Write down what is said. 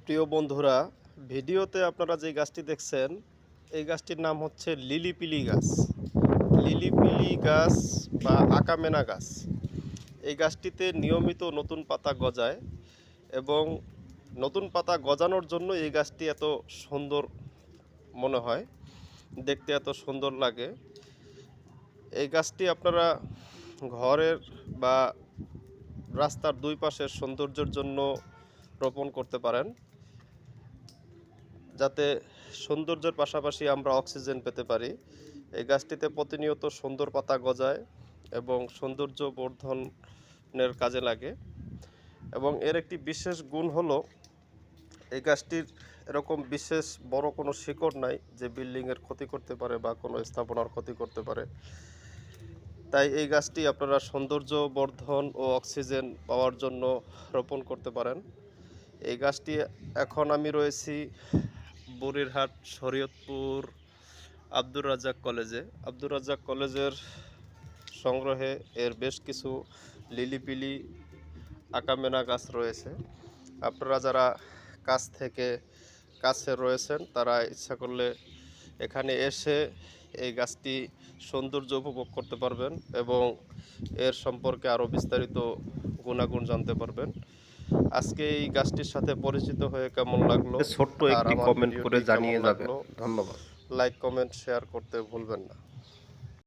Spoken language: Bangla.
প্রিয় বন্ধুরা, ভিডিওতে আপনারা যে গাছটি দেখছেন এই গাছটির নাম হচ্ছে লিলিপিলি গাছ। লিলিপিলি গাছ বা আকামেনা গাছ। এই গাছটিতে নিয়মিত নতুন পাতা গজায় এবং নতুন পাতা গজানোর জন্য এই গাছটি এত সুন্দর মনে হয়, দেখতে এত সুন্দর লাগে। এই গাছটি আপনারা ঘরের বা রাস্তার দুই পাশের সৌন্দর্যের জন্য রোপণ করতে পারেন, যাতে সৌন্দর্যের পাশাপাশি আমরা অক্সিজেন পেতে পারি। এই গাছটিতে প্রতিনিয়ত সুন্দর পাতা গজায় এবং সৌন্দর্য বর্ধনের কাজে লাগে। এবং এর একটি বিশেষ গুণ হলো এই গাছটির এরকম বিশেষ বড় কোনো শিকড় নাই যে বিল্ডিংয়ের ক্ষতি করতে পারে বা কোনো স্থাপনার ক্ষতি করতে পারে। তাই এই গাছটি আপনারা সৌন্দর্য বর্ধন ও অক্সিজেন পাওয়ার জন্য রোপণ করতে পারেন। এই গাছটি এখন আমি রয়েছি বরিরহাট শরীয়তপুর আব্দুর রাজ্জাক কলেজে। আব্দুর রাজ্জাক কলেজের সংগ্রহে এর বেশ কিছু লিলিপিলি আকামেনা গাছ রয়েছে। আপনারা যারা কাছে রয়েছেন তারা ইচ্ছা করলে এখানে এসে এই গাছটি সৌন্দর্য উপভোগ করতে পারবেন এবং এর সম্পর্কে আরও বিস্তারিত গুণাগুণ জানতে পারবেন। আজকে এই গাছটির সাথে পরিচিত হয়ে কেমন লাগলো ছোট্ট আর একটি আমার কমেন্ট করে ভিডিওটি কেমন জানিয়ে যাবেন। লাগলো, ধন্যবাদ। লাইক কমেন্ট শেয়ার করতে ভুলবেন না।